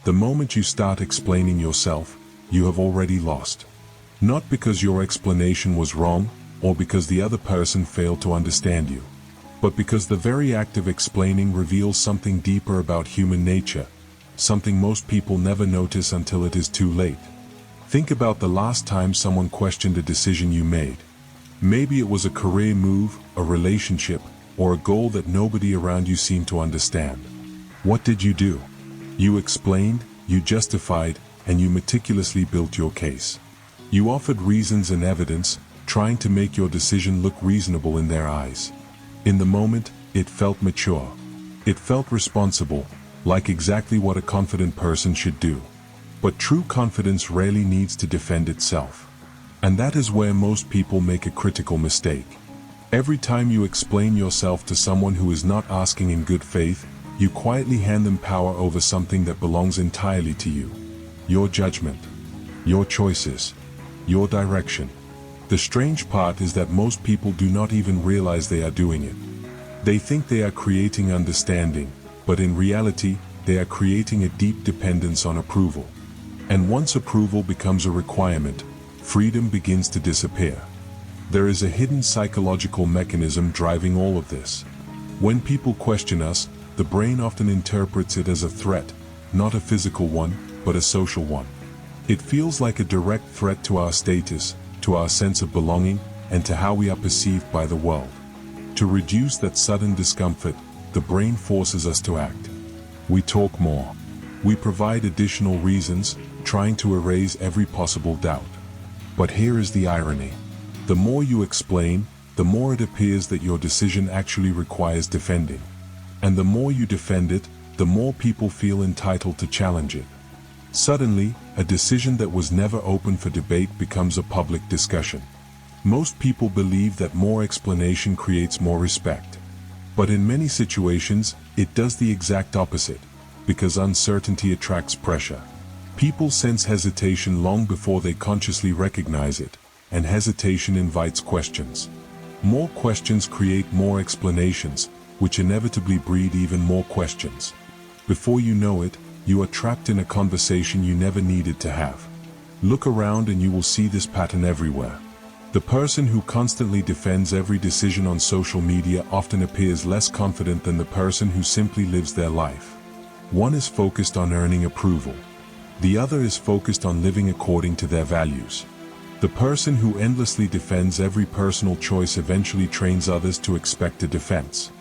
The moment you start explaining yourself, you have already lost. Not because your explanation was wrong, or because the other person failed to understand you, but because the very act of explaining reveals something deeper about human nature, something most people never notice until it is too late. Think about the last time someone questioned a decision you made. Maybe it was a career move, a relationship, or a goal that nobody around you seemed to understand. What did you do? You explained, you justified, and you meticulously built your case. You offered reasons and evidence, trying to make your decision look reasonable in their eyes. In the moment, it felt mature. It felt responsible, like exactly what a confident person should do. But true confidence rarely needs to defend itself. And that is where most people make a critical mistake. Every time you explain yourself to someone who is not asking in good faith, you quietly hand them power over something that belongs entirely to you. Your judgment, your choices, your direction. The strange part is that most people do not even realize they are doing it. They think they are creating understanding, but in reality, they are creating a deep dependence on approval. And once approval becomes a requirement, freedom begins to disappear. There is a hidden psychological mechanism driving all of this. When people question us, the brain often interprets it as a threat, not a physical one, but a social one. It feels like a direct threat to our status, to our sense of belonging, and to how we are perceived by the world. To reduce that sudden discomfort, the brain forces us to act. We talk more. We provide additional reasons, trying to erase every possible doubt. But here is the irony. The more you explain, the more it appears that your decision actually requires defending. And the more you defend it, the more people feel entitled to challenge it. Suddenly, a decision that was never open for debate becomes a public discussion. Most people believe that more explanation creates more respect. But in many situations, it does the exact opposite, because uncertainty attracts pressure. People sense hesitation long before they consciously recognize it, and hesitation invites questions. More questions create more explanations, which inevitably breed even more questions. Before you know it, you are trapped in a conversation you never needed to have. Look around and you will see this pattern everywhere. The person who constantly defends every decision on social media often appears less confident than the person who simply lives their life. One is focused on earning approval. The other is focused on living according to their values. The person who endlessly defends every personal choice eventually trains others to expect a defense.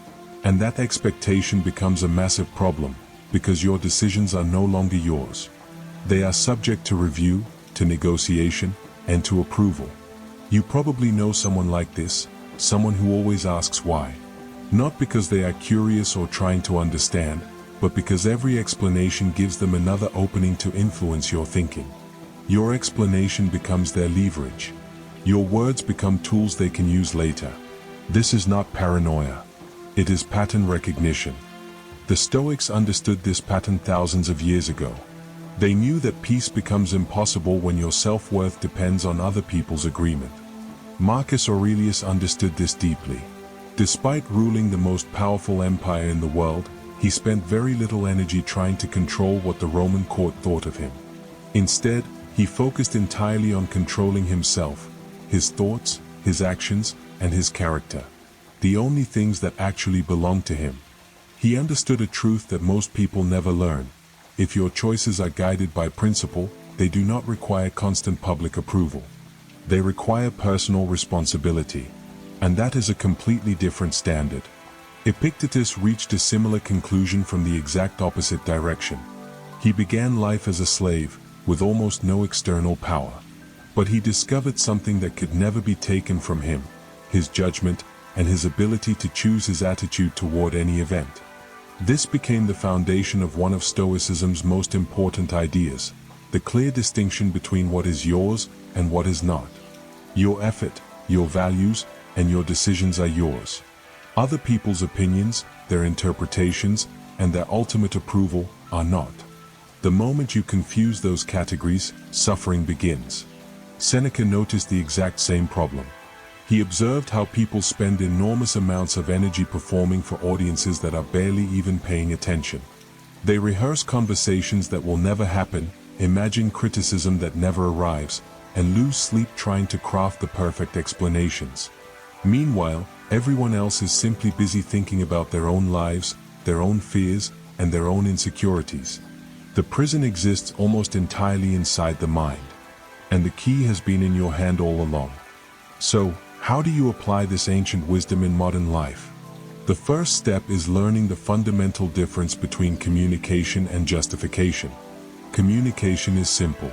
And that expectation becomes a massive problem, because your decisions are no longer yours. They are subject to review, to negotiation, and to approval. You probably know someone like this, someone who always asks why. Not because they are curious or trying to understand, but because every explanation gives them another opening to influence your thinking. Your explanation becomes their leverage. Your words become tools they can use later. This is not paranoia. It is pattern recognition. The Stoics understood this pattern thousands of years ago. They knew that peace becomes impossible when your self-worth depends on other people's agreement. Marcus Aurelius understood this deeply. Despite ruling the most powerful empire in the world, he spent very little energy trying to control what the Roman court thought of him. Instead, he focused entirely on controlling himself, his thoughts, his actions, and his character. The only things that actually belonged to him. He understood a truth that most people never learn. If your choices are guided by principle, they do not require constant public approval. They require personal responsibility. And that is a completely different standard. Epictetus reached a similar conclusion from the exact opposite direction. He began life as a slave, with almost no external power. But he discovered something that could never be taken from him: his judgment, and his ability to choose his attitude toward any event. This became the foundation of one of Stoicism's most important ideas: the clear distinction between what is yours and what is not. Your effort, your values, and your decisions are yours. Other people's opinions, their interpretations, and their ultimate approval are not. The moment you confuse those categories, suffering begins. Seneca noticed the exact same problem. He observed how people spend enormous amounts of energy performing for audiences that are barely even paying attention. They rehearse conversations that will never happen, imagine criticism that never arrives, and lose sleep trying to craft the perfect explanations. Meanwhile, everyone else is simply busy thinking about their own lives, their own fears, and their own insecurities. The prison exists almost entirely inside the mind, and the key has been in your hand all along. So, how do you apply this ancient wisdom in modern life? The first step is learning the fundamental difference between communication and justification. Communication is simple.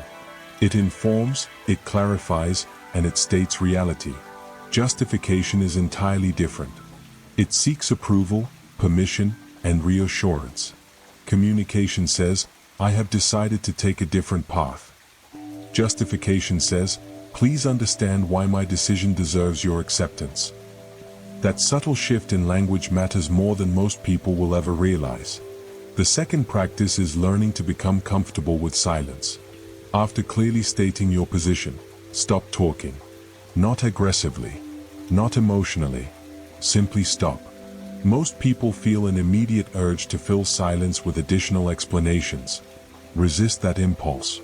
It informs, it clarifies, and it states reality. Justification is entirely different. It seeks approval, permission, and reassurance. Communication says, I have decided to take a different path. Justification says, please understand why my decision deserves your acceptance. That subtle shift in language matters more than most people will ever realize. The second practice is learning to become comfortable with silence. After clearly stating your position, stop talking. Not aggressively, not emotionally. Simply stop. Most people feel an immediate urge to fill silence with additional explanations. Resist that impulse.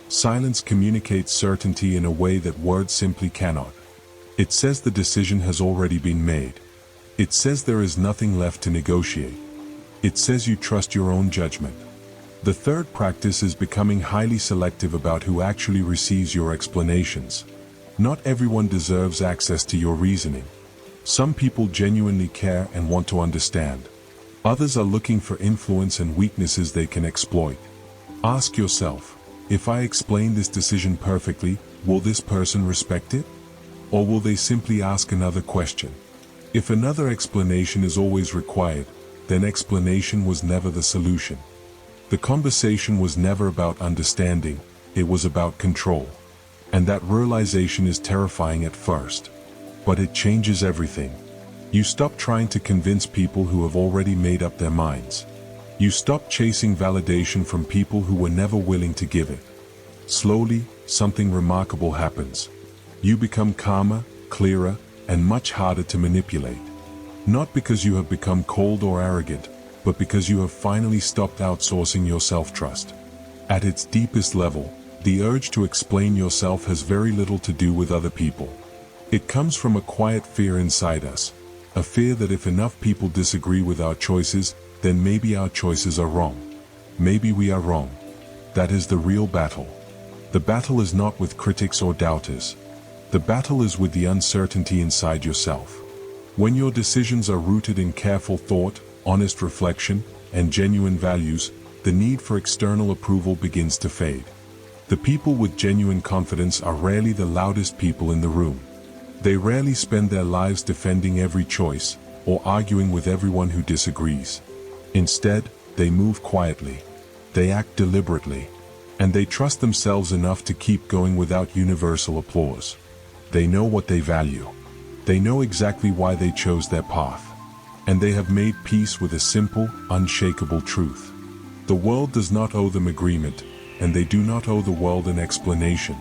Silence communicates certainty in a way that words simply cannot. It says the decision has already been made. It says there is nothing left to negotiate. It says you trust your own judgment. The third practice is becoming highly selective about who actually receives your explanations. Not everyone deserves access to your reasoning. Some people genuinely care and want to understand. Others are looking for influence and weaknesses they can exploit. Ask yourself, if I explain this decision perfectly, will this person respect it? Or will they simply ask another question? If another explanation is always required, then explanation was never the solution. The conversation was never about understanding, it was about control. And that realization is terrifying at first. But it changes everything. You stop trying to convince people who have already made up their minds. You stop chasing validation from people who were never willing to give it. Slowly, something remarkable happens. You become calmer, clearer, and much harder to manipulate. Not because you have become cold or arrogant, but because you have finally stopped outsourcing your self-trust. At its deepest level, the urge to explain yourself has very little to do with other people. It comes from a quiet fear inside us, a fear that if enough people disagree with our choices, then maybe our choices are wrong. Maybe we are wrong. That is the real battle. The battle is not with critics or doubters. The battle is with the uncertainty inside yourself. When your decisions are rooted in careful thought, honest reflection, and genuine values, the need for external approval begins to fade. The people with genuine confidence are rarely the loudest people in the room. They rarely spend their lives defending every choice, or arguing with everyone who disagrees. Instead, they move quietly. They act deliberately. And they trust themselves enough to keep going without universal applause. They know what they value. They know exactly why they chose their path. And they have made peace with a simple, unshakable truth. The world does not owe them agreement, and they do not owe the world an explanation.